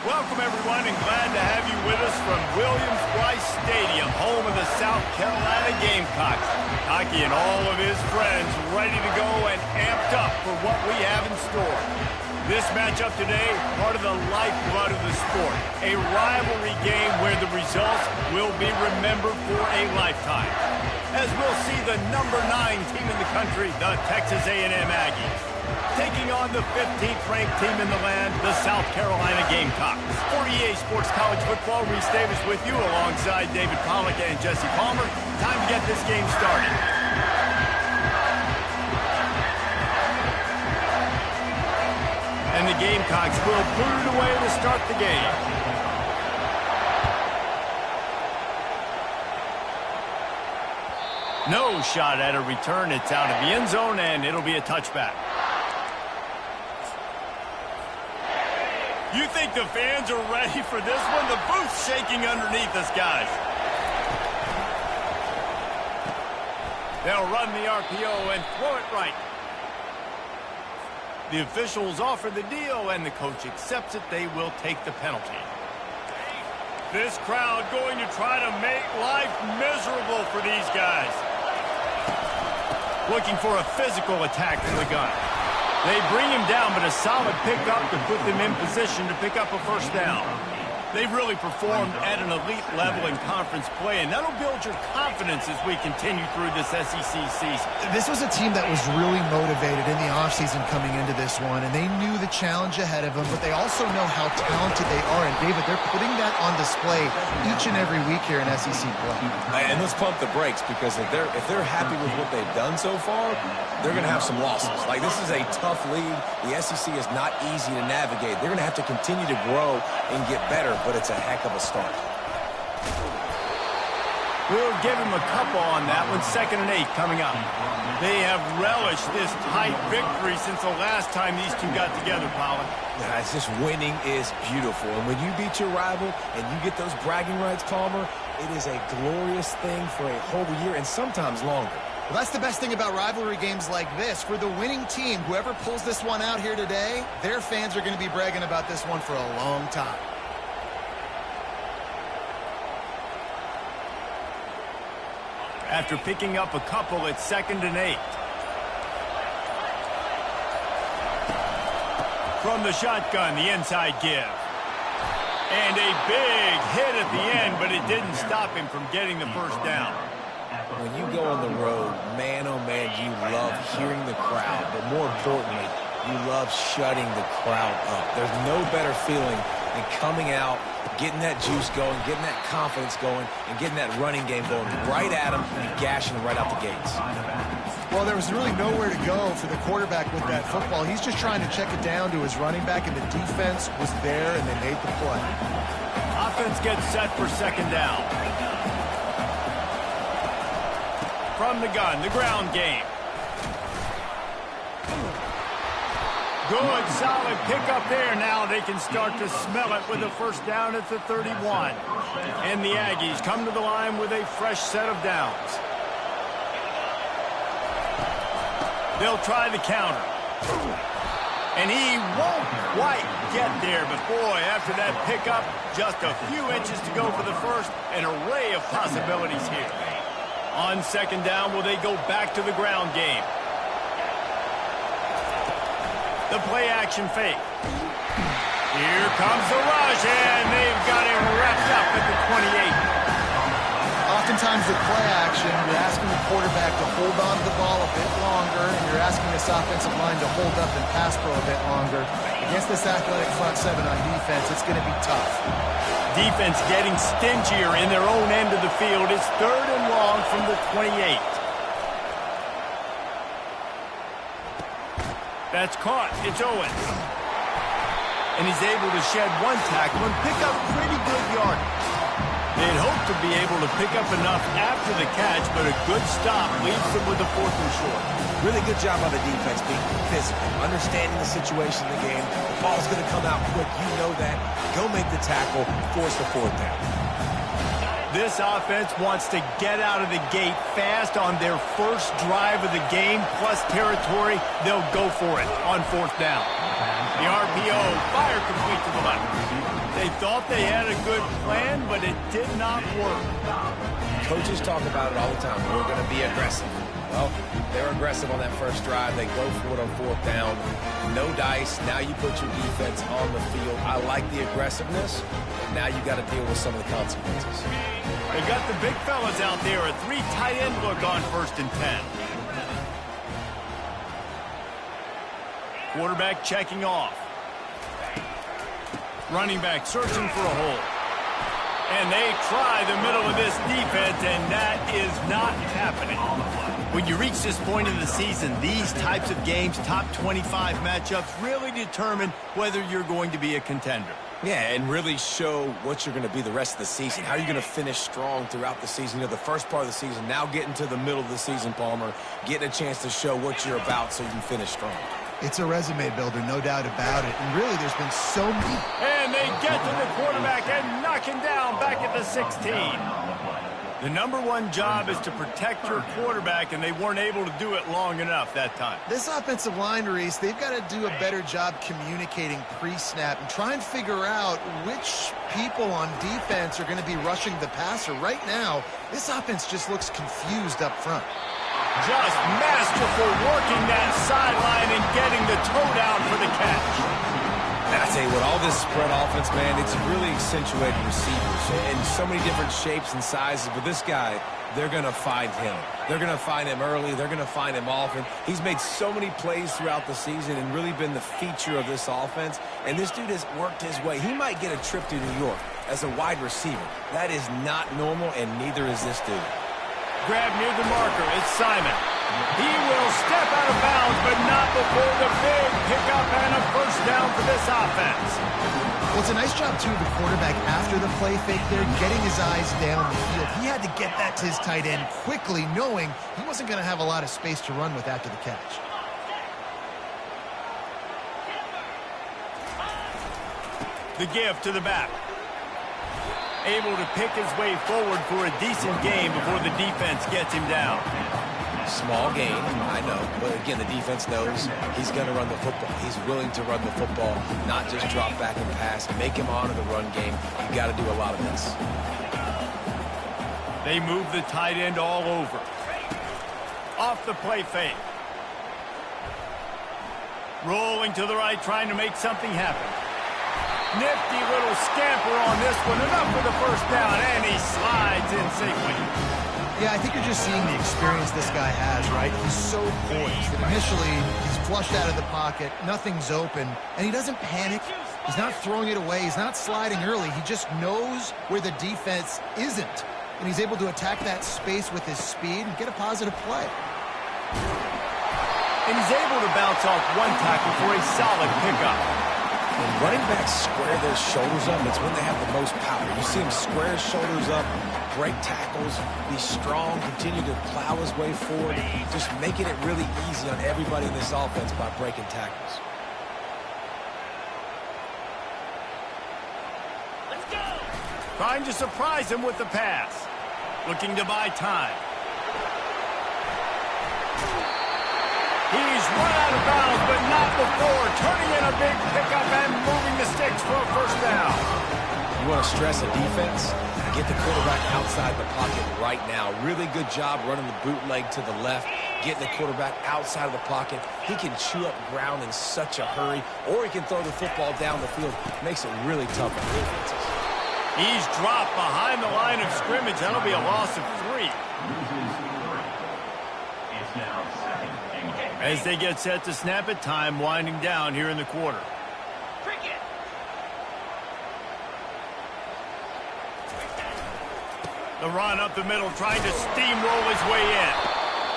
Welcome, everyone, and glad to have you with us from Williams-Brice Stadium, home of the South Carolina Gamecocks. Hockey and all of his friends ready to go and amped up for what we have in store. This matchup today, part of the lifeblood of the sport, a rivalry game where the results will be remembered for a lifetime. As we'll see the number 9 team in the country, the Texas A&M Aggies, taking on the 15th ranked team in the land, the South Carolina Gamecocks. For EA Sports College Football, Reese Davis with you alongside David Pollack and Jesse Palmer. Time to get this game started. And the Gamecocks will put it away to start the game. No shot at a return. It's out of the end zone, and it'll be a touchback. You think the fans are ready for this one? The booth's shaking underneath us, guys. They'll run the RPO and throw it right. The officials offer the deal, and the coach accepts it. They will take the penalty. This crowd going to try to make life miserable for these guys. Looking for a physical attack from the gun. They bring him down, but a solid pickup to put them in position to pick up a first down. They've really performed at an elite level in conference play, and that'll build your confidence as we continue through this SEC season. This was a team that was really motivated in the offseason coming into this one, and they knew the challenge ahead of them, but they also know how talented they are. And, David, they're putting that on display each and every week here in SEC play. And let's pump the brakes, because if they're happy with what they've done so far, they're going to have some losses. Like, this is a tough league. The SEC is not easy to navigate. They're going to have to continue to grow and get better, but it's a heck of a start. We'll give him a couple on that one. 2nd and 8 coming up. They have relished this tight victory since the last time these two got together, Colin. Yeah, it's just winning is beautiful. And when you beat your rival and you get those bragging rights, Palmer, it is a glorious thing for a whole year and sometimes longer. Well, that's the best thing about rivalry games like this. For the winning team, whoever pulls this one out here today, their fans are going to be bragging about this one for a long time. After picking up a couple, it's 2nd and 8. From the shotgun, the inside give. And a big hit at the end, but it didn't stop him from getting the first down. When you go on the road, man, oh man, you love hearing the crowd. But more importantly, you love shutting the crowd up. There's no better feeling than coming out, getting that juice going, getting that confidence going, and getting that running game going right at them and gashing them right out the gates. Well, there was really nowhere to go for the quarterback with that football. He's just trying to check it down to his running back, and the defense was there, and they made the play. Offense gets set for 2nd down. From the gun, the ground game. Good, solid pickup there. Now they can start to smell it with a first down at the 31. And the Aggies come to the line with a fresh set of downs. They'll try the counter. And he won't quite get there. But, boy, after that pickup, just a few inches to go for the first. An array of possibilities here. On 2nd down, will they go back to the ground game? The play-action fake. Here comes the rush, and they've got him wrapped up at the 28. Oftentimes with play action, you're asking the quarterback to hold on to the ball a bit longer, and you're asking this offensive line to hold up and pass pro a bit longer. Against this athletic front seven on defense, it's going to be tough. Defense getting stingier in their own end of the field. It's 3rd and long from the 28. That's caught. It's Owens. And he's able to shed one tackle and pick up pretty good yardage. They'd hope to be able to pick up enough after the catch, but a good stop leaves them with a 4th and short. Really good job by the defense being physical, understanding the situation in the game. The ball's going to come out quick. You know that. Go make the tackle, force the 4th down. This offense wants to get out of the gate fast on their first drive of the game, plus territory. They'll go for it on 4th down. The RPO, fire complete to the left. They thought they had a good plan, but it did not work. Coaches talk about it all the time. We're going to be aggressive. Well, they're aggressive on that first drive. They go for it on 4th down. No dice. Now you put your defense on the field. I like the aggressiveness, but now you got to deal with some of the consequences. They got the big fellas out there. A 3 tight end look on 1st and 10. Quarterback checking off. Running back searching for a hole. And they try the middle of this defense, and that is not happening. When you reach this point in the season, these types of games, top 25 matchups, really determine whether you're going to be a contender. Yeah, and really show what you're going to be the rest of the season. How you're going to finish strong throughout the season. You know, the first part of the season, now getting to the middle of the season, Palmer, getting a chance to show what you're about so you can finish strong. It's a resume builder, no doubt about it. And really, there's been so many. And they get to the quarterback and knock him down back at the 16. The #1 job is to protect your quarterback, and they weren't able to do it long enough that time. This offensive line, Reese, they've got to do a better job communicating pre-snap and try and figure out which people on defense are going to be rushing the passer. Right now, this offense just looks confused up front. Just masterful working that sideline and getting the toe down for the catch. That's tell you what, all this spread offense, man, it's really accentuated receivers in so many different shapes and sizes. But this guy, they're going to find him. They're going to find him early. They're going to find him often. He's made so many plays throughout the season and really been the feature of this offense. And this dude has worked his way. He might get a trip to New York as a wide receiver. That is not normal, and neither is this dude. Grab near the marker. It's Simon. He will step out of bounds, but not before the big pickup and a first down for this offense. Well, it's a nice job, too, of the quarterback after the play fake there, getting his eyes down the field. He had to get that to his tight end quickly, knowing he wasn't going to have a lot of space to run with after the catch. The give to the back. Able to pick his way forward for a decent game before the defense gets him down. Small gain, I know. But again, the defense knows he's going to run the football. He's willing to run the football, not just drop back and pass. Make him honor the run game. You got to do a lot of this. They move the tight end all over. Off the play fake. Rolling to the right, trying to make something happen. Nifty little scamper on this one. Enough for the first down, and he slides in safely. Yeah, I think you're just seeing the experience this guy has, right? He's so poised that initially he's flushed out of the pocket, nothing's open, and he doesn't panic. He's not throwing it away. He's not sliding early. He just knows where the defense isn't, and he's able to attack that space with his speed and get a positive play. And he's able to bounce off one tackle for a solid pickup. When running backs square their shoulders up, it's when they have the most power. You see him square his shoulders up, break tackles, be strong, continue to plow his way forward, just making it really easy on everybody in this offense by breaking tackles. Let's go! Trying to surprise him with the pass. Looking to buy time. He's run out of bounds, but not before turning in a big pickup and moving the sticks for a first down. You want to stress a defense? Get the quarterback outside the pocket right now. Really good job running the bootleg to the left, getting the quarterback outside of the pocket. He can chew up ground in such a hurry, or he can throw the football down the field. Makes it really tough for defenses. He's dropped behind the line of scrimmage. That'll be a loss of 3. As they get set to snap it, time winding down here in the quarter. The run up the middle, trying to steamroll his way in.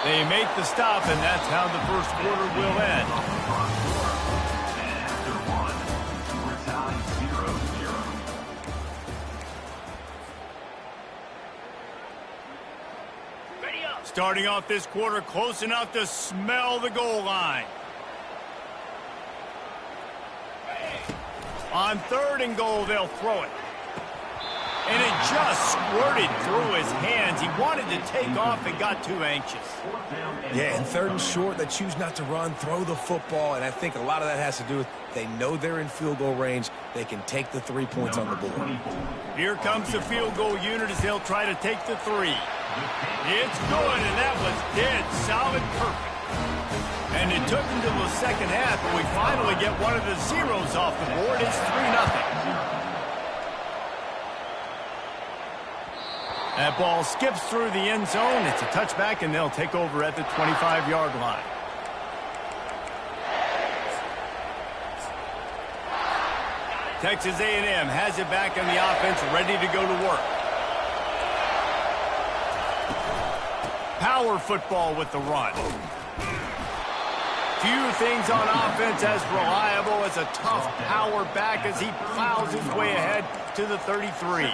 They make the stop, and that's how the first quarter will end. Starting off this quarter close enough to smell the goal line. On 3rd and goal, they'll throw it. And it just squirted through his hands. He wanted to take off and got too anxious. Yeah, and 3rd and short, they choose not to run, throw the football, and I think a lot of that has to do with they know they're in field goal range. They can take the 3 points on the board. Here comes the field goal unit as they'll try to take the 3. It's good, and that was dead solid perfect. And it took until the second half, but we finally get one of the zeros off the board. It's 3-0. That ball skips through the end zone. It's a touchback, and they'll take over at the 25-yard line. Texas A&M has it back on the offense, ready to go to work. Power football with the run. Few things on offense as reliable as a tough power back as he plows his way ahead to the 33.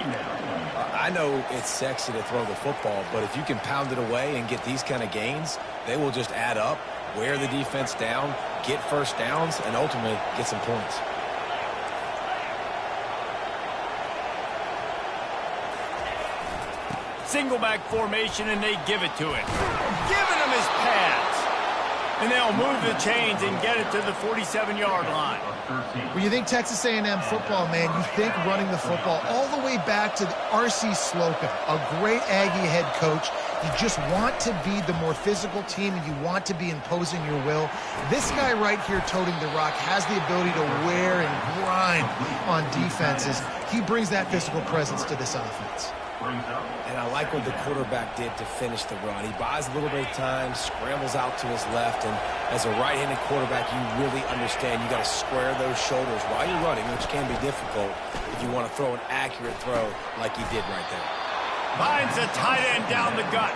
I know it's sexy to throw the football, but if you can pound it away and get these kind of gains, they will just add up, wear the defense down, get first downs, and ultimately get some points. Single back formation, and they give it to him. Giving him his pass. And they'll move the chains and get it to the 47-yard line. When you think Texas A&M football, man, you think running the football all the way back to R.C. Slocum, a great Aggie head coach. You just want to be the more physical team, and you want to be imposing your will. This guy right here toting the rock has the ability to wear and grind on defenses. He brings that physical presence to this offense. And I like what the quarterback did to finish the run. He buys a little bit of time, scrambles out to his left, and as a right-handed quarterback, you really understand you got to square those shoulders while you're running, which can be difficult if you want to throw an accurate throw like he did right there. Finds a tight end down the gut.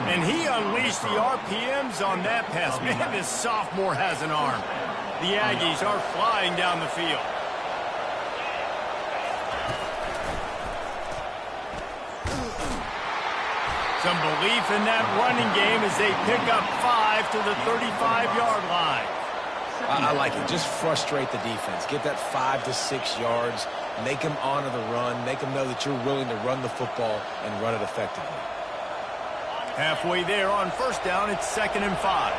And he unleashed the RPMs on that pass. Man, this sophomore has an arm. The Aggies are flying down the field. Some belief in that running game as they pick up 5 to the 35-yard line. I like it. Just frustrate the defense. Get that 5 to 6 yards. Make them honor the run. Make them know that you're willing to run the football and run it effectively. Halfway there on first down, it's 2nd and 5.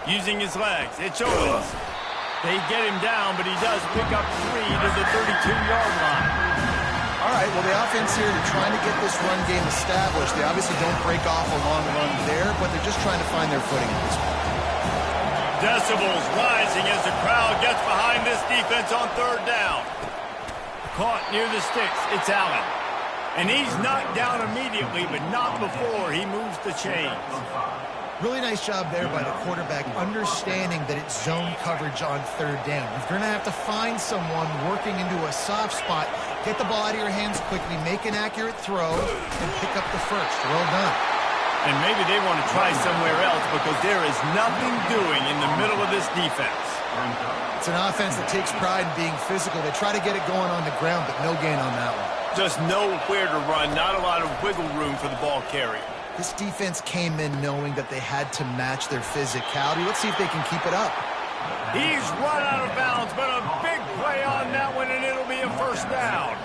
Using his legs, it's Owens. They get him down, but he does pick up 3 to the 32-yard line. All right, well, the offense here, they're trying to get this run game established. They obviously don't break off a long run there, but they're just trying to find their footing at this point. Decibels rising as the crowd gets behind this defense on 3rd down. Caught near the sticks, it's Allen. And he's knocked down immediately, but not before he moves the chains. Really nice job there by the quarterback, understanding that it's zone coverage on 3rd down. You're going to have to find someone working into a soft spot, get the ball out of your hands quickly, make an accurate throw, and pick up the first. Well done. And maybe they want to try somewhere else because there is nothing doing in the middle of this defense. It's an offense that takes pride in being physical. They try to get it going on the ground, but no gain on that one. Just nowhere to run, not a lot of wiggle room for the ball carrier. This defense came in knowing that they had to match their physicality. Let's see if they can keep it up. He's run out of bounds, but a big play on that one, and it'll be a first down.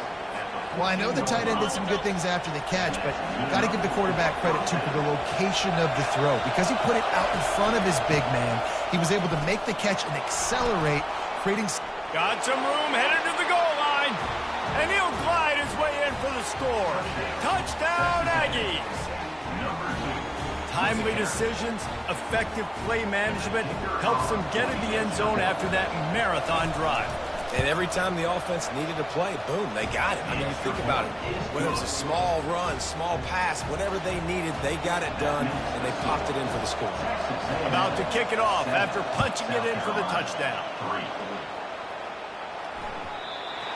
Well, I know the tight end did some good things after the catch, but got to give the quarterback credit, too, for the location of the throw. Because he put it out in front of his big man, he was able to make the catch and accelerate, creating... Got some room, headed to the goal line, and he'll glide his way in for the score. Touchdown, Aggies! Timely decisions, effective play management helps them get in the end zone after that marathon drive. And every time the offense needed to play, boom, they got it. I mean, you think about it. Whether it was a small run, small pass, whatever they needed, they got it done, and they popped it in for the score. About to kick it off after punching it in for the touchdown.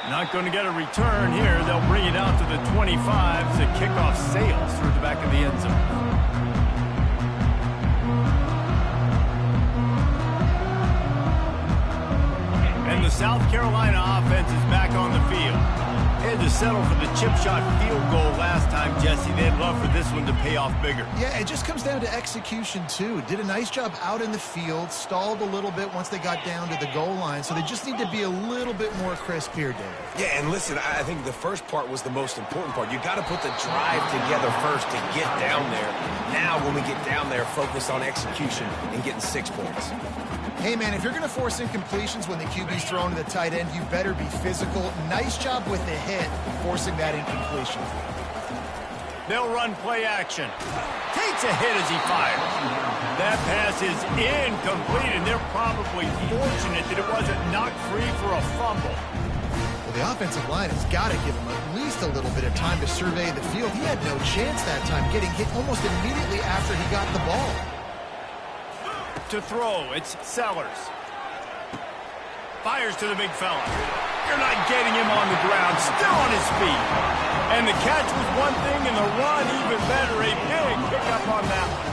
Not going to get a return here. They'll bring it out to the 25 as the kickoff sails through the back of the end zone. And the South Carolina offense is back on the field. They had to settle for the chip shot field goal last time, Jesse. They'd love for this one to pay off bigger. Yeah, it just comes down to execution, too. Did a nice job out in the field, stalled a little bit once they got down to the goal line, so they just need to be a little bit more crisp here, David. Yeah, and listen, I think the first part was the most important part. You got to put the drive together first to get down there. Now, when we get down there, focus on execution and getting 6 points. Hey, man, if you're going to force incompletions when the QB's thrown to the tight end, you better be physical. Nice job with the hit, forcing that incompletion. They'll run play action. Takes a hit as he fires. That pass is incomplete, and they're probably fortunate that it wasn't knocked free for a fumble. Well, the offensive line has got to give him at least a little bit of time to survey the field. He had no chance that time, getting hit almost immediately after he got the ball. To throw, it's Sellers. Fires to the big fella. You're not getting him on the ground, still on his feet. And the catch was one thing, and the run even better. A big pickup on that one.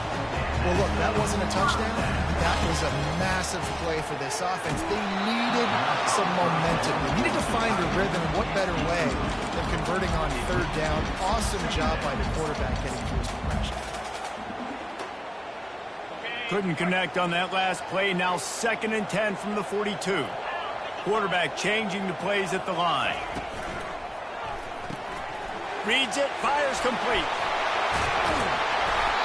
Well, look, that wasn't a touchdown. That was a massive play for this offense. They needed some momentum. They needed to find a rhythm. What better way than converting on 3rd down? Awesome job by the quarterback getting to his progression. Couldn't connect on that last play. Now 2nd and 10 from the 42. Quarterback changing the plays at the line. Reads it, fires complete.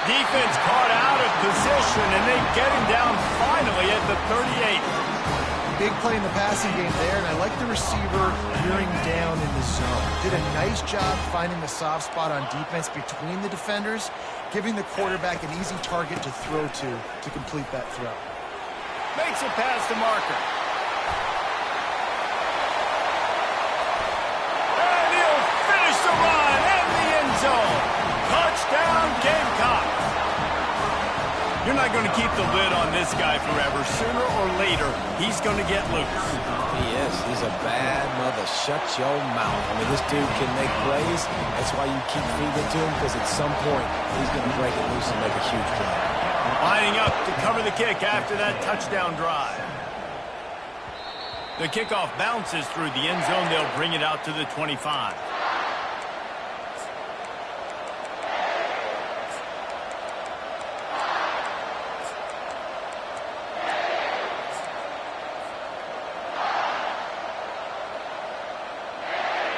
Defense caught out of position, and they get him down finally at the 38. big play in the passing game there, and I like the receiver veering down in the zone. Did a nice job finding the soft spot on defense between the defenders, giving the quarterback an easy target to throw to complete that throw. Makes a pass to Marker. And he'll finish the run in the end zone. Touchdown, Gamecocks. You're not going to keep the lid on this guy forever. Sooner or later, he's going to get loose. He is. He's a bad mother. Shut your mouth. I mean, this dude can make plays. That's why you keep feeding it to him, because at some point, he's going to break it loose and make a huge play. Lining up to cover the kick after that touchdown drive. The kickoff bounces through the end zone. They'll bring it out to the 25.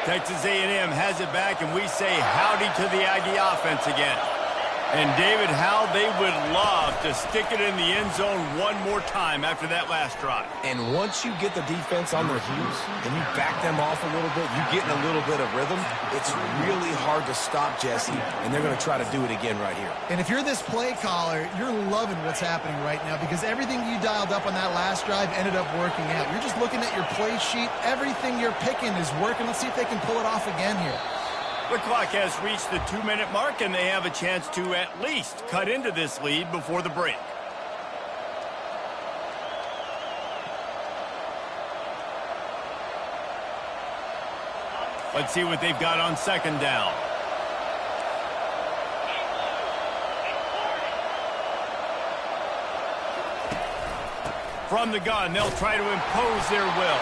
Texas A&M has it back, and we say howdy to the Aggie offense again. And, David, how they would love to stick it in the end zone one more time after that last drive. And once you get the defense on their heels and you back them off a little bit, you get in a little bit of rhythm, it's really hard to stop Jesse, and they're going to try to do it again right here. And if you're this play caller, you're loving what's happening right now because everything you dialed up on that last drive ended up working out. You're just looking at your play sheet. Everything you're picking is working. Let's see if they can pull it off again here. The clock has reached the 2-minute mark, and they have a chance to at least cut into this lead before the break. Let's see what they've got on second down. From the gun, they'll try to impose their will.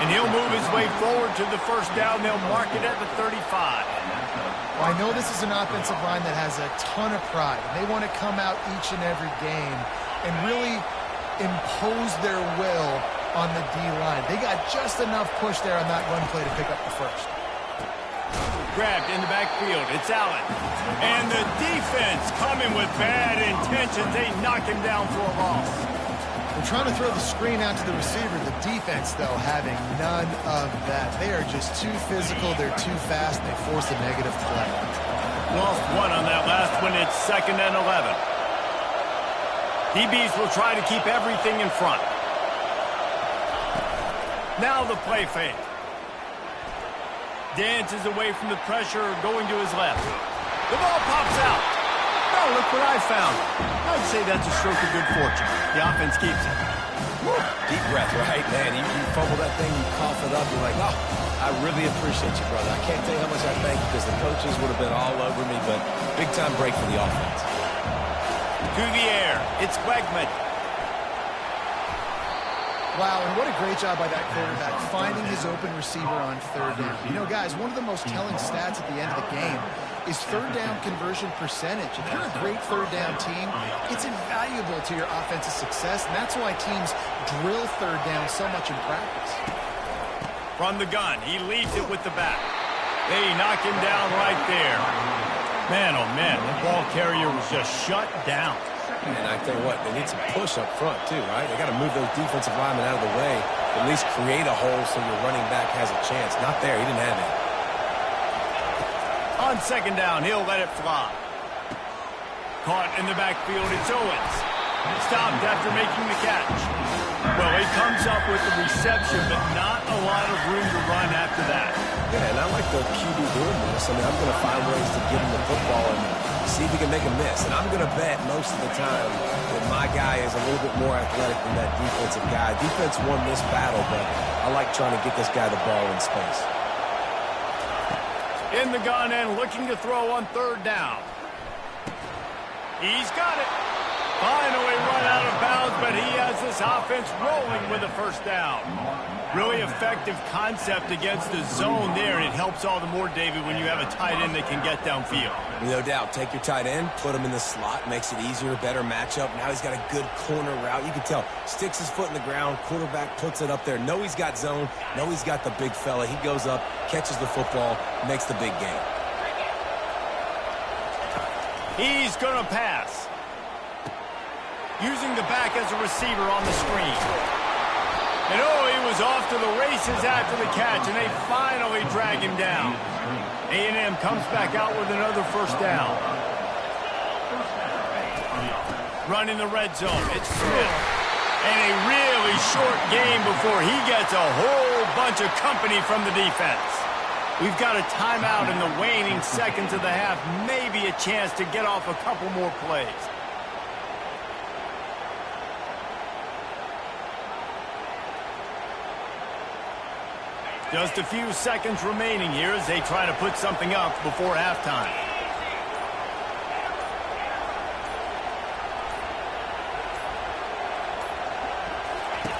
And he'll move his way forward to the first down. They'll mark it at the 35. Well, I know this is an offensive line that has a ton of pride. They want to come out each and every game and really impose their will on the D-line. They got just enough push there on that run play to pick up the first. Grabbed in the backfield. It's Allen. And the defense coming with bad intentions. They knock him down for a loss. They're trying to throw the screen out to the receiver. The defense, though, having none of that. They are just too physical. They're too fast. They force a negative play. Lost one on that last one. It's 2nd and 11. DBs will try to keep everything in front. Now the play fake. Dances away from the pressure, going to his left. The ball pops out. Oh, look what I found. I'd say that's a stroke of good fortune. The offense keeps it. Woo. Deep breath, right, man? You fumble that thing, you cough it up, you're like, oh, I really appreciate you, brother. I can't tell you how much I thank you because the coaches would have been all over me, but big-time break for the offense. To the air, it's Wegman. Wow, and what a great job by that quarterback, finding his open receiver on third down. You know, guys, one of the most telling stats at the end of the game is third down conversion percentage. If you're a great third down team, it's invaluable to your offensive success, and that's why teams drill third down so much in practice. From the gun, he leads it with the back. They knock him down right there. Man, oh man, the ball carrier was just shut down. And I tell you what, they need some push up front too, right? They got to move those defensive linemen out of the way, at least create a hole so your running back has a chance. Not there, he didn't have it. On second down, he'll let it fly. Caught in the backfield, it's Owens. Stopped after making the catch. Well, he comes up with the reception, but not a lot of room to run after that. Yeah, and I like the QB doing this. I mean, I'm going to find ways to get him the football and see if he can make a miss. And I'm going to bet most of the time that my guy is a little bit more athletic than that defensive guy. Defense won this battle, but I like trying to get this guy the ball in space. In the gun and looking to throw on third down. He's got it. Finally run out of bounds, but he has this offense rolling with a first down. Really effective concept against the zone there, and it helps all the more, David, when you have a tight end that can get downfield. No doubt. Take your tight end, put him in the slot, makes it easier, better matchup. Now he's got a good corner route. You can tell. Sticks his foot in the ground, quarterback puts it up there. Know he's got zone, know he's got the big fella. He goes up, catches the football, makes the big game. He's going to pass. Using the back as a receiver on the screen. And oh, he was off to the races after the catch, and they finally drag him down. A&M comes back out with another first down. Running the red zone, it's Smith. And a really short game before he gets a whole bunch of company from the defense. We've got a timeout in the waning seconds of the half, maybe a chance to get off a couple more plays. Just a few seconds remaining here as they try to put something up before halftime.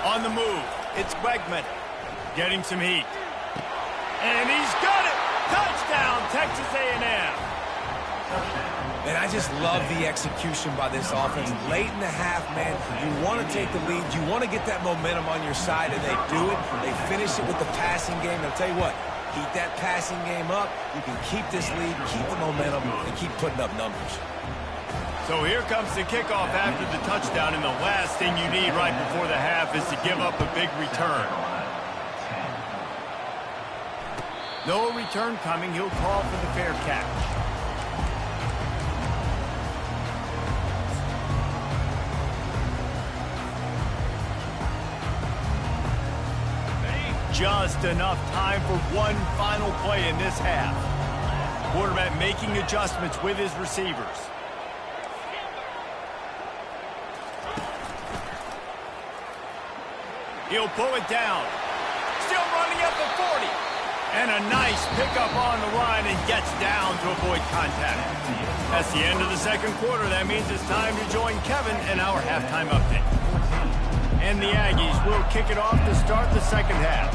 On the move, it's Wegman getting some heat. And he's got it! Touchdown, Texas A&M! And I just love the execution by this offense. Late in the half, man, you want to take the lead. You want to get that momentum on your side, and they do it. They finish it with the passing game. I'll tell you what, keep that passing game up. You can keep this lead, keep the momentum, and keep putting up numbers. So here comes the kickoff after the touchdown, and the last thing you need right before the half is to give up a big return. No return coming. He'll call for the fair catch. Just enough time for one final play in this half. Quarterback making adjustments with his receivers. He'll pull it down. Still running up at 40. And a nice pickup on the line and gets down to avoid contact. That's the end of the second quarter. That means it's time to join Kevin in our halftime update. And the Aggies will kick it off to start the second half.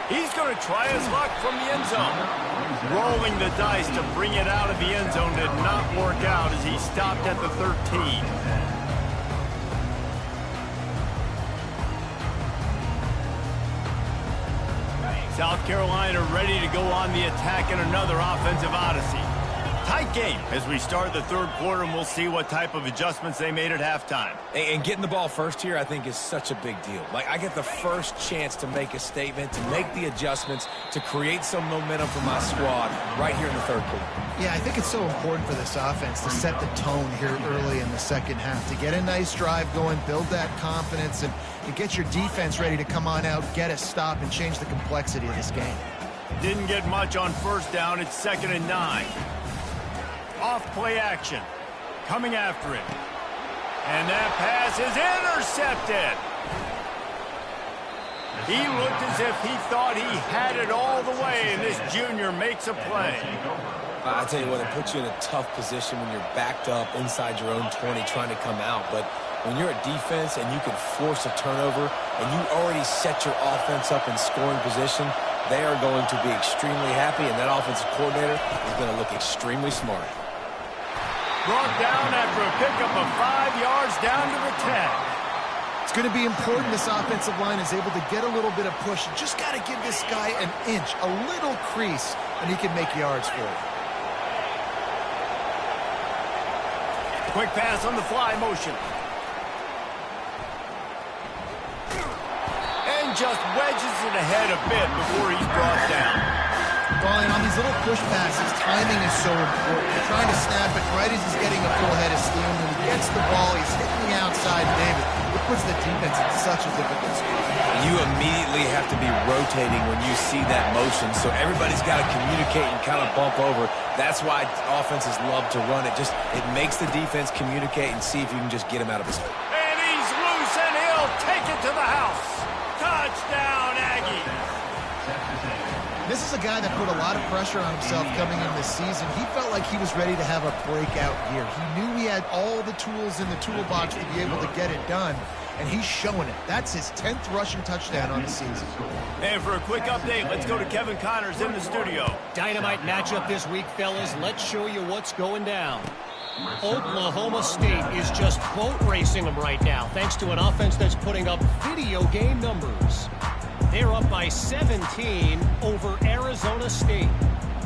He's going to try his luck from the end zone. Rolling the dice to bring it out of the end zone did not work out as he stopped at the 13. South Carolina ready to go on the attack in another offensive odyssey. Tight game as we start the third quarter, and we'll see what type of adjustments they made at halftime. And getting the ball first here, I think, is such a big deal. Like, I get the first chance to make a statement, to make the adjustments, to create some momentum for my squad right here in the third quarter. Yeah, I think it's so important for this offense to set the tone here early in the second half, to get a nice drive going, build that confidence, and get your defense ready to come on out, get a stop, and change the complexity of this game. Didn't get much on first down. It's 2nd and 9. Off play action. Coming after it. And that pass is intercepted. He looked as if he thought he had it all the way, and this junior makes a play. I tell you what, it puts you in a tough position when you're backed up inside your own 20 trying to come out. But when you're a defense and you can force a turnover and you already set your offense up in scoring position, they are going to be extremely happy, and that offensive coordinator is going to look extremely smart. Brought down after a pickup of 5 yards down to the 10. It's going to be important this offensive line is able to get a little bit of push. You just got to give this guy an inch, a little crease, and he can make yards for it. Quick pass on the fly motion. And just wedges it ahead a bit before he's brought down. Brian, on these little push passes, timing is so important. You're trying to snap it right as he's getting a full head of steam. When he gets the ball, he's hitting the outside, David. It puts the defense in such a difficult spot. You immediately have to be rotating when you see that motion, so everybody's got to communicate and kind of bump over. That's why offenses love to run it. It makes the defense communicate and see if you can just get him out of his way. And he's loose, and he'll take it to the house. Touchdown, Aggies. This is a guy that put a lot of pressure on himself coming in this season. He felt like he was ready to have a breakout year. He knew he had all the tools in the toolbox to be able to get it done, and he's showing it. That's his 10th rushing touchdown on the season. And for a quick update, let's go to Kevin Connors in the studio. Dynamite matchup this week, fellas. Let's show you what's going down. Oklahoma State is just boat racing them right now, thanks to an offense that's putting up video game numbers. They're up by 17 over Arizona State.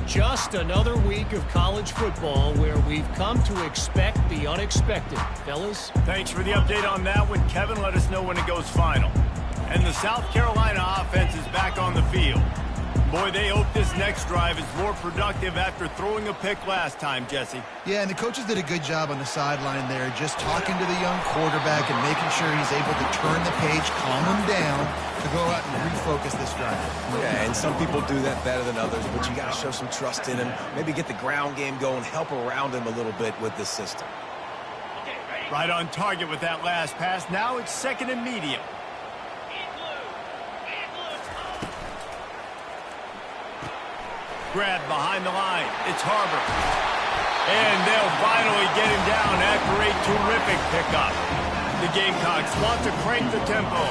Just another week of college football where we've come to expect the unexpected. Fellas? Thanks for the update on that one, Kevin. Let us know when it goes final. And the South Carolina offense is back on the field. Boy, they hope this next drive is more productive after throwing a pick last time, Jesse. Yeah, and the coaches did a good job on the sideline there, just talking to the young quarterback and making sure he's able to turn the page, calm him down, to go out and refocus this drive. Yeah, and some people do that better than others, but you got to show some trust in him. Maybe get the ground game going, help around him a little bit with this system. Right on target with that last pass. Now it's second and medium. Grab behind the line. It's Harbor. And they'll finally get him down after a terrific pickup. The Gamecocks want to crank the tempo.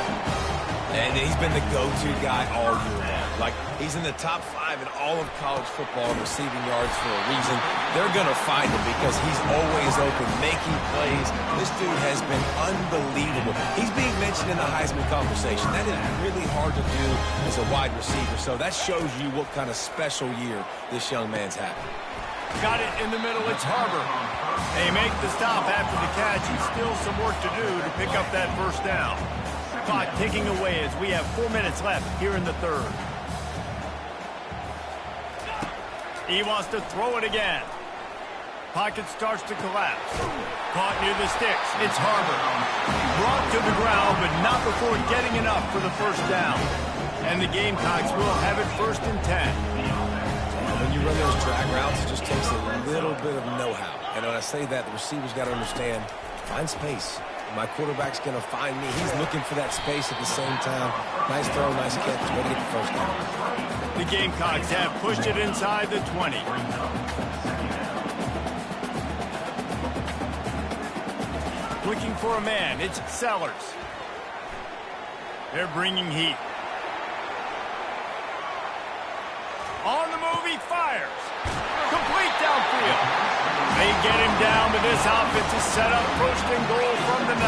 And he's been the go-to guy all year long. Like, he's in the top 5 in all of college football in receiving yards for a reason. They're going to find him because he's always open, making plays. This dude has been unbelievable. He's being mentioned in the Heisman conversation. That is really hard to do as a wide receiver. So that shows you what kind of special year this young man's having. Got it in the middle. It's Harbor. They make the stop after the catch, and still some work to do to pick up that first down. Clock ticking away as we have 4 minutes left here in the third. He wants to throw it again. Pocket starts to collapse. Caught near the sticks. It's Harbor. Brought to the ground, but not before getting enough for the first down. And the Gamecocks will have it 1st and 10. When you run those drag routes, it just takes a little bit of know-how. And when I say that, the receiver's got to understand, find space. My quarterback's going to find me. He's looking for that space at the same time. Nice throw, nice catch. Way to get the first down. The Gamecocks have pushed it inside the 20. Looking for a man. It's Sellers. They're bringing heat. On the move, he fires. Complete downfield. They get him down, but this offense is set up 1st and goal from the 9.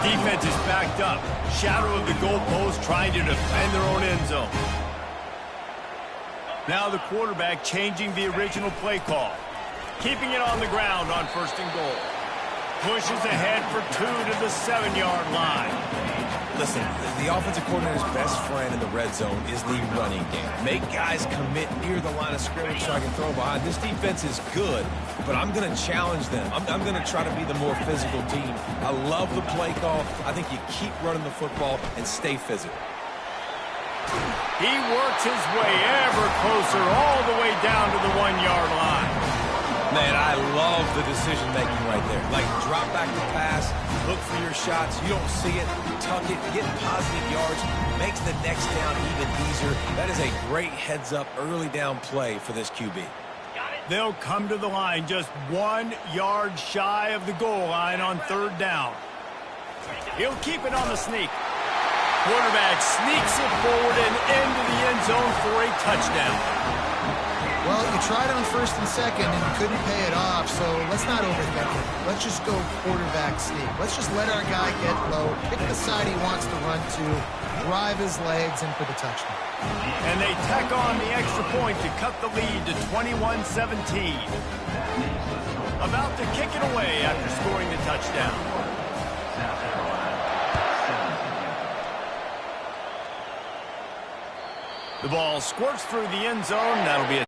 Defense is backed up. Shadow of the goalpost trying to defend their own end zone. Now the quarterback changing the original play call. Keeping it on the ground on 1st and goal. Pushes ahead for 2 to the 7-yard line. Listen, the offensive coordinator's best friend in the red zone is the running game. Make guys commit near the line of scrimmage so I can throw behind. This defense is good, but I'm going to challenge them. I'm going to try to be the more physical team. I love the play call. I think you keep running the football and stay physical. He works his way ever closer all the way down to the 1-yard line. Man, I love the decision-making right there. Like, drop back the pass, look for your shots. You don't see it, tuck it, get positive yards, makes the next down even easier. That is a great heads-up early down play for this QB. They'll come to the line just 1 yard shy of the goal line on 3rd down. He'll keep it on the sneak. Quarterback sneaks it forward and into the end zone for a touchdown. Well, you tried on 1st and 2nd and you couldn't pay it off, so let's not overthink it. Let's just go quarterback sneak. Let's just let our guy get low, pick the side he wants to run to, drive his legs in for the touchdown. And they tack on the extra point to cut the lead to 21-17. About to kick it away after scoring the touchdown. The ball squirts through the end zone. That'll be a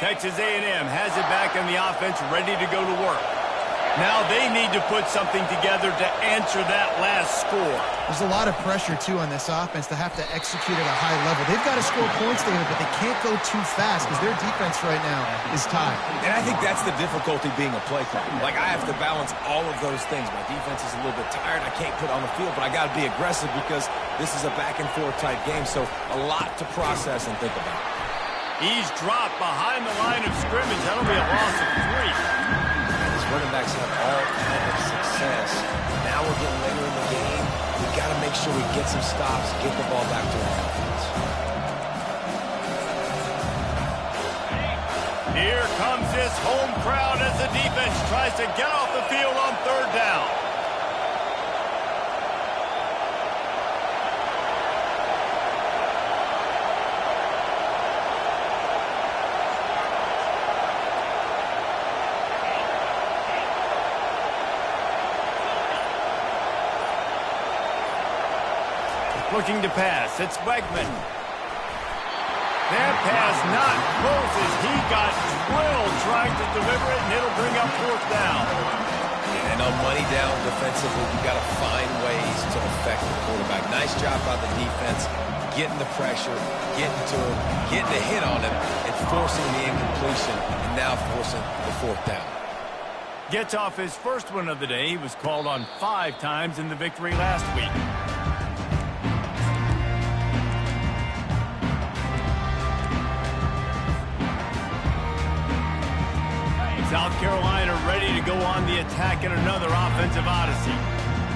Texas A&M has it back on the offense, ready to go to work. Now they need to put something together to answer that last score. There's a lot of pressure, too, on this offense to have to execute at a high level. They've got to score points together, but they can't go too fast because their defense right now is tied. And I think that's the difficulty being a play caller. Like, I have to balance all of those things. My defense is a little bit tired. I can't put on the field, but I got to be aggressive because this is a back-and-forth type game, so a lot to process and think about. He's dropped behind the line of scrimmage. That'll be a loss of 3. Running backs have all kind of success. Now we're getting later in the game. We've got to make sure we get some stops, get the ball back to our offense. Here comes this home crowd as the defense tries to get off the field on third down. Looking to pass. It's Wegman. That pass not close as he got drilled trying to deliver it, and it'll bring up fourth down. And on money down defensively, you've got to find ways to affect the quarterback. Nice job by the defense, getting the pressure, getting to him, getting a hit on him, and forcing the incompletion, and now forcing the fourth down. Gets off his first one of the day. He was called on 5 times in the victory last week. South Carolina ready to go on the attack in another offensive odyssey.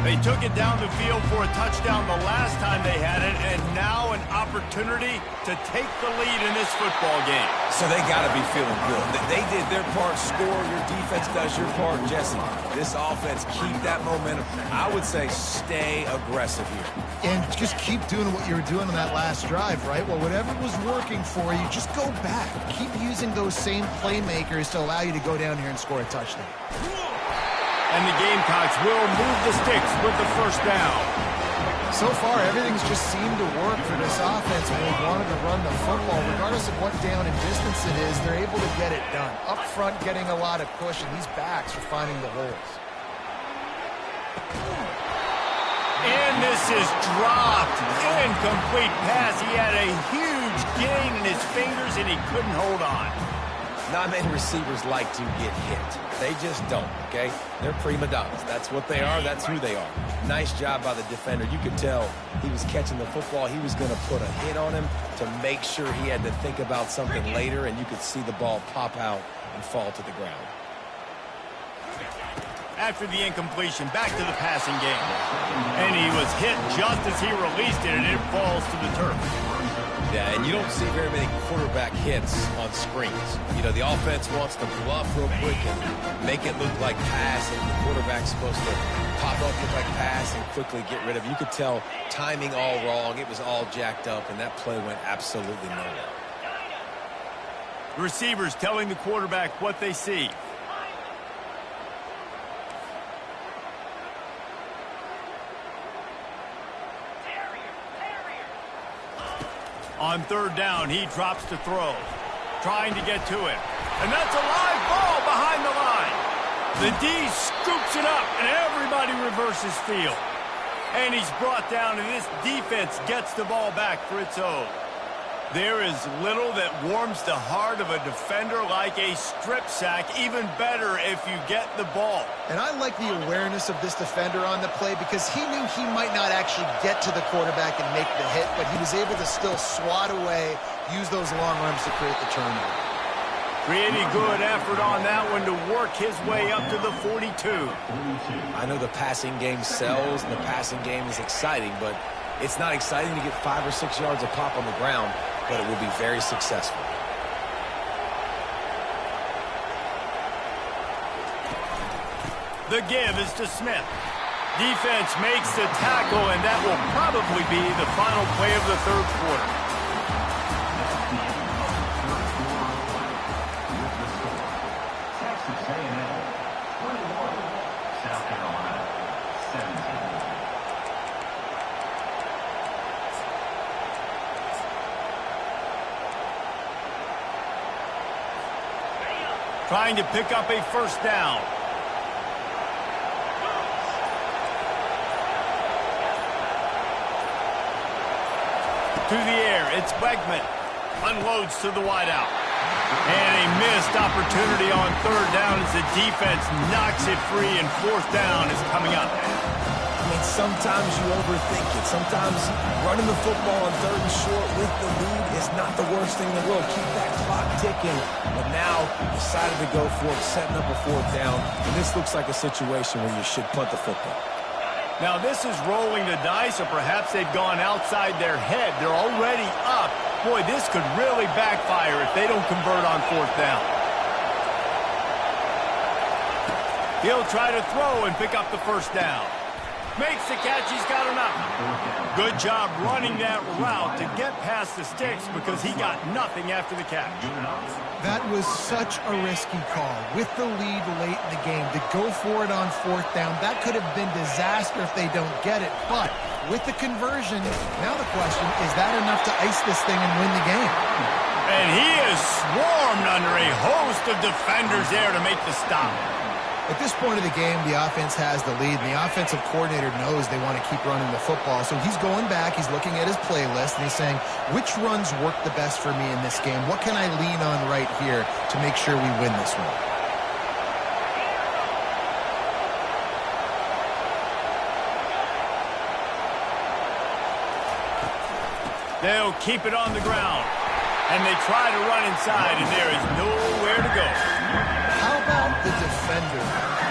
They took it down the field for a touchdown the last time they had it, and now an opportunity to take the lead in this football game. So they got to be feeling good. They did their part, score, your defense does your part. Jesse, this offense, keep that momentum. I would say stay aggressive here. And just keep doing what you were doing on that last drive, right? Well, whatever was working for you, just go back. Keep using those same playmakers to allow you to go down here and score a touchdown. And the Gamecocks will move the sticks with the first down. So far, everything's just seemed to work for this offense when they wanted to run the football. Regardless of what down and distance it is, they're able to get it done. Up front, getting a lot of push, and these backs are finding the holes. And this is dropped. Incomplete pass. He had a huge gain in his fingers, and he couldn't hold on. Not many receivers like to get hit. They just don't, okay? They're prima donnas. That's what they are. That's who they are. Nice job by the defender. You could tell he was catching the football. He was going to put a hit on him to make sure he had to think about something later, and you could see the ball pop out and fall to the ground. After the incompletion, back to the passing game. And he was hit just as he released it, and it falls to the turf. Yeah, and you don't see very many quarterback hits on screens. You know, the offense wants to bluff real quick and make it look like pass, and the quarterback's supposed to pop up, look like pass, and quickly get rid of it. You could tell timing all wrong. It was all jacked up, and that play went absolutely nowhere. Receivers telling the quarterback what they see. On third down, he drops to throw. Trying to get to it. And that's a live ball behind the line. The D scoops it up, and everybody reverses field. And he's brought down, and this defense gets the ball back for its own. There is little that warms the heart of a defender like a strip sack. Even better if you get the ball. And I like the awareness of this defender on the play because he knew he might not actually get to the quarterback and make the hit, but he was able to still swat away, use those long arms to create the turnover. Pretty good effort on that one to work his way up to the 42. I know the passing game sells and the passing game is exciting, but it's not exciting to get 5 or 6 yards of pop on the ground, but it will be very successful. The give is to Smith. Defense makes the tackle, and that will probably be the final play of the third quarter. Trying to pick up a first down. To the air, it's Wegman. Unloads to the wideout. And a missed opportunity on third down as the defense knocks it free, and fourth down is coming up. I mean, sometimes you overthink it. Sometimes running the football on third and short with the lead is not the worst thing in the world. Keep that clock ticking. But now decided to go for it, setting up a fourth down. And this looks like a situation where you should punt the football. Now this is rolling the dice, or perhaps they've gone outside their head. They're already up. Boy, this could really backfire if they don't convert on fourth down. He'll try to throw and pick up the first down. Makes the catch. He's got enough. Good job running that route to get past the sticks because he got nothing after the catch. That was such a risky call. With the lead late in the game, to go for it on fourth down, that could have been disaster if they don't get it. But with the conversion, now the question, is that enough to ice this thing and win the game? And he is swarmed under a host of defenders there to make the stop. At this point of the game, the offense has the lead, and the offensive coordinator knows they want to keep running the football. So he's going back, he's looking at his playlist, and he's saying, which runs work the best for me in this game? What can I lean on right here to make sure we win this one? They'll keep it on the ground, and they try to run inside, and there is nowhere to go. How about the defender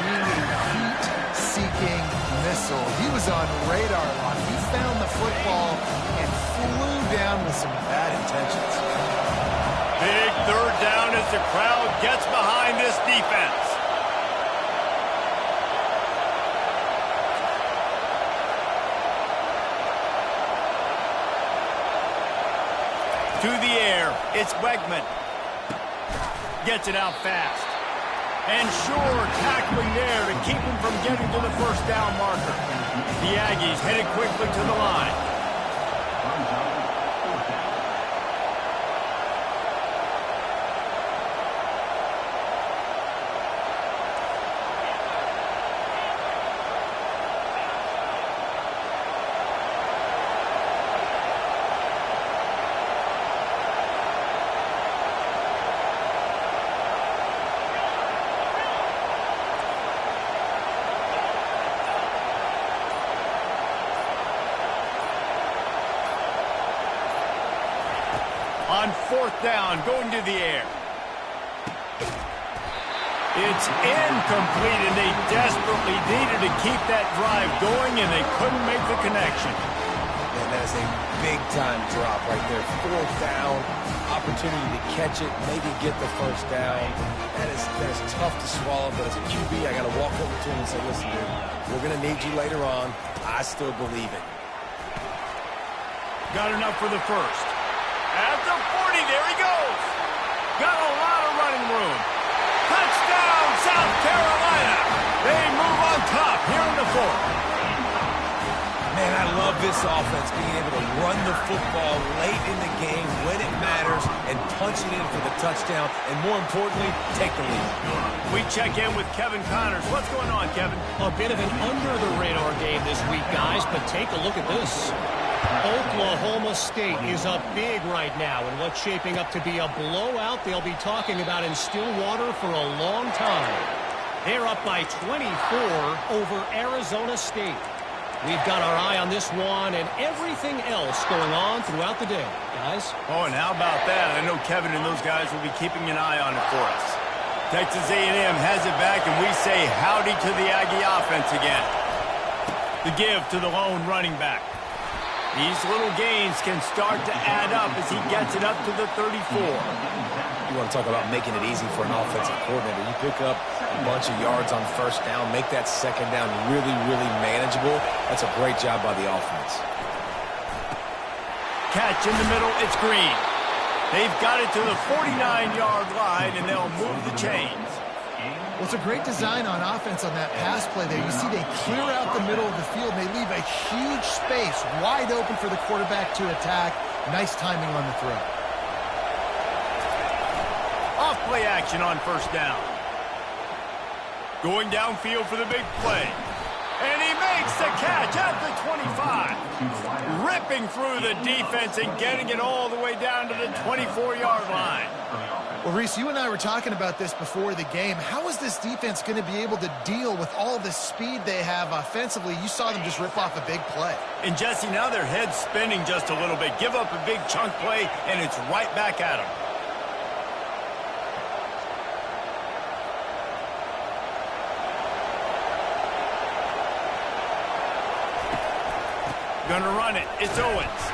being a heat-seeking missile? He was on radar lock. He found the football and flew down with some bad intentions. Big third down as the crowd gets behind this defense. To the air, it's Wegman. Gets it out fast. And sure, tackling there to keep him from getting to the first down marker. The Aggies headed quickly to the line. On fourth down, going to the air. It's incomplete, and they desperately needed to keep that drive going, and they couldn't make the connection. And that is a big-time drop right there. Fourth down, opportunity to catch it, maybe get the first down. That is tough to swallow, but as a QB, I got to walk over to him and say, listen, dude, we're going to need you later on. I still believe it. Got enough for the first. At the 40, there he goes. Got a lot of running room. Touchdown, South Carolina. They move on top here in the fourth. Man, I love this offense, being able to run the football late in the game when it matters and punch it in for the touchdown, and more importantly, take the lead. We check in with Kevin Connors. What's going on, Kevin? A bit of an under-the-radar game this week, guys, but take a look at this. Oklahoma State is up big right now in what's shaping up to be a blowout they'll be talking about in Stillwater for a long time. They're up by 24 over Arizona State. We've got our eye on this one and everything else going on throughout the day, guys. Oh, and how about that? I know Kevin and those guys will be keeping an eye on it for us. Texas A&M has it back, and we say howdy to the Aggie offense again. The give to the lone running back. These little gains can start to add up as he gets it up to the 34. You want to talk about making it easy for an offensive coordinator. You pick up a bunch of yards on first down, make that second down really, really manageable. That's a great job by the offense. Catch in the middle, it's Green. They've got it to the 49-yard line, and they'll move the chains. Well, it's a great design on offense on that pass play there. You see they clear out the middle of the field, and they leave a huge space wide open for the quarterback to attack. Nice timing on the throw. Off play action on first down. Going downfield for the big play. And he makes the catch at the 25. Ripping through the defense and getting it all the way down to the 24-yard line. Well, Reese, you and I were talking about this before the game. How is this defense going to be able to deal with all the speed they have offensively? You saw them just rip off a big play. And, Jesse, now their head's spinning just a little bit. Give up a big chunk play, and it's right back at them. Gonna run it. It's Owens.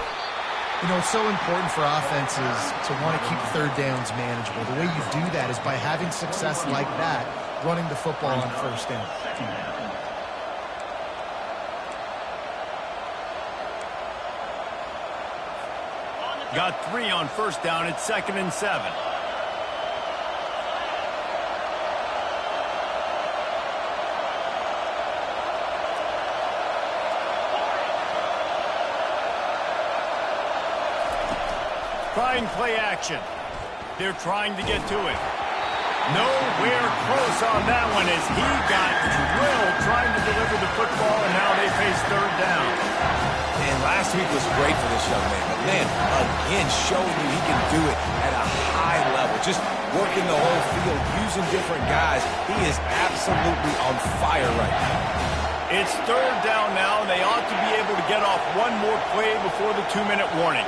You know, it's so important for offenses to want to keep third downs manageable. The way you do that is by having success like that running the football on first down. Got 3 on first down. It's 2nd and 7. Trying play action. They're trying to get to it. Nowhere close on that one as he got drilled trying to deliver the football, and now they face 3rd down. Man, last week was great for this young man. But, man, again, showing you he can do it at a high level. Just working the whole field, using different guys. He is absolutely on fire right now. It's 3rd down now. They ought to be able to get off one more play before the 2-minute warning.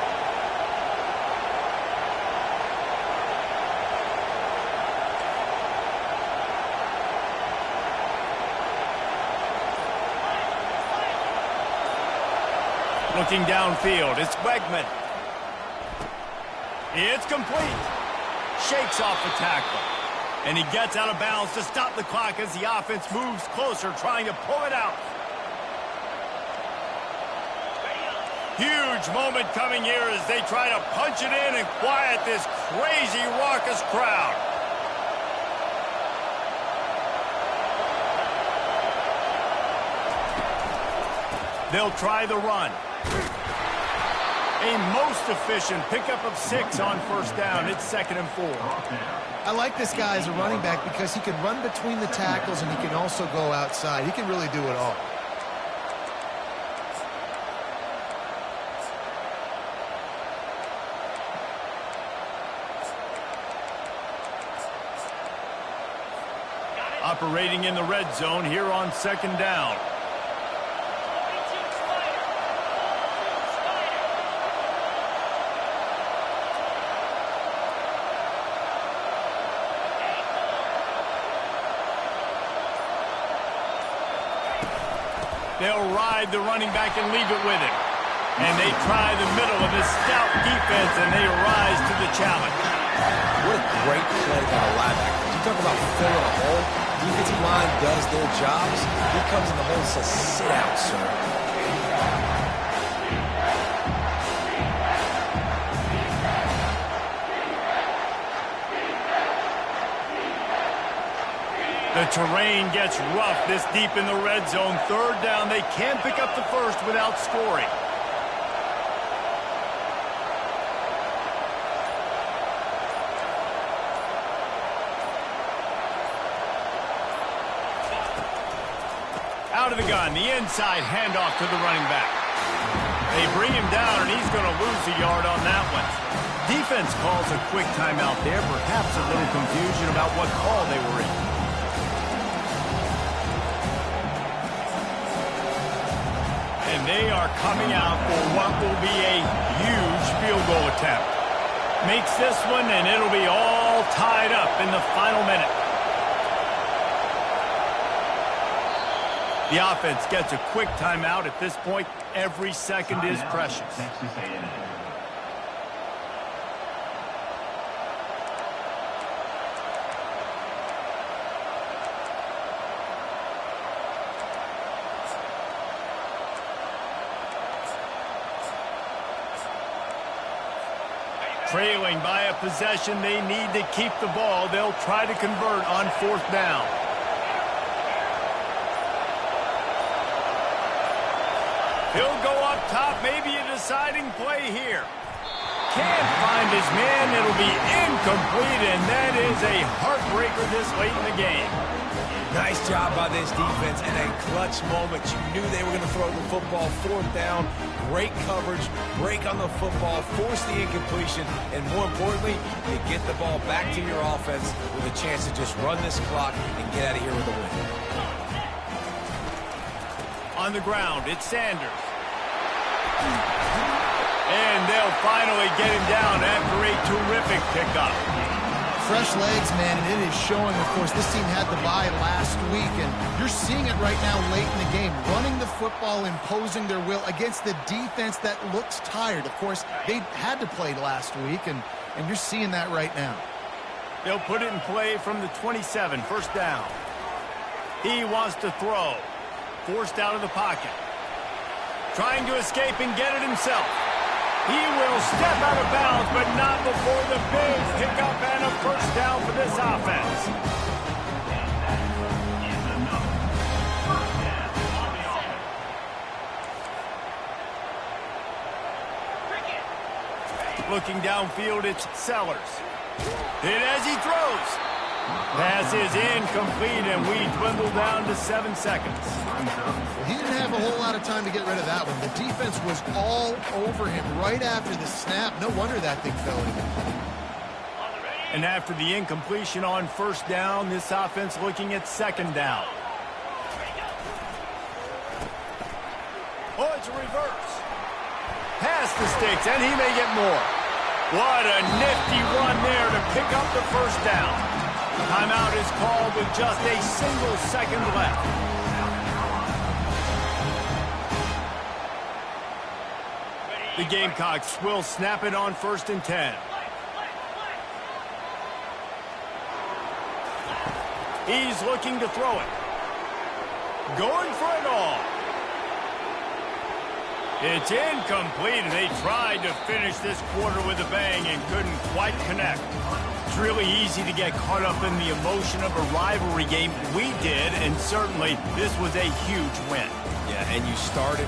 Looking downfield, it's Wegman. It's complete. Shakes off the tackle. And he gets out of bounds to stop the clock as the offense moves closer, trying to pull it out. Huge moment coming here as they try to punch it in and quiet this crazy, raucous crowd. They'll try the run. A most efficient pickup of 6 on first down. It's 2nd and 4. I like this guy as a running back because he can run between the tackles and he can also go outside. He can really do it all. Operating in the red zone here on 2nd down. They'll ride the running back and leave it with him. And they try the middle of this stout defense, and they rise to the challenge. What a great play by the linebacker. You talk about filling a hole. Defensive line does their jobs. He comes in the hole and says, sit out, sir. The terrain gets rough this deep in the red zone. 3rd down. They can't pick up the first without scoring. Out of the gun. The inside handoff to the running back. They bring him down, and he's going to lose a yard on that one. Defense calls a quick timeout there. Perhaps a little confusion about what call they were in. And they are coming out for what will be a huge field goal attempt. Makes this one, and it'll be all tied up in the final minute. The offense gets a quick timeout. At this point, every second is precious. Trailing by a possession, they need to keep the ball. They'll try to convert on 4th down. He'll go up top, maybe a deciding play here. Can't find his man. It'll be incomplete, and that is a heartbreaker this late in the game. Nice job by this defense in a clutch moment. You knew they were going to throw the football. 4th down, great coverage, break on the football, force the incompletion, and more importantly, you get the ball back to your offense with a chance to just run this clock and get out of here with a win. On the ground, it's Sanders. And they'll finally get him down after a terrific pickup. Fresh legs, man, and it is showing, of course, this team had the bye last week, and you're seeing it right now late in the game. Running the football, imposing their will against the defense that looks tired. Of course, they had to play last week, and you're seeing that right now. They'll put it in play from the 27, 1st down. He wants to throw. Forced out of the pocket. Trying to escape and get it himself. He will step out of bounds, but not before the big pickup and a first down for this offense. Looking downfield, it's Sellers. Hit as he throws. Pass is incomplete, and we dwindle down to 7 seconds. He didn't have a whole lot of time to get rid of that one. The defense was all over him right after the snap. No wonder that thing fell in. And after the incompletion on first down, this offense looking at second down. Oh, it's a reverse. Past the sticks, and he may get more. What a nifty run there to pick up the first down. Timeout is called with just a single second left. The Gamecocks will snap it on 1st and 10. He's looking to throw it. Going for it all. It's incomplete, and they tried to finish this quarter with a bang and couldn't quite connect. It's really easy to get caught up in the emotion of a rivalry game. We did, and certainly this was a huge win. Yeah, and you started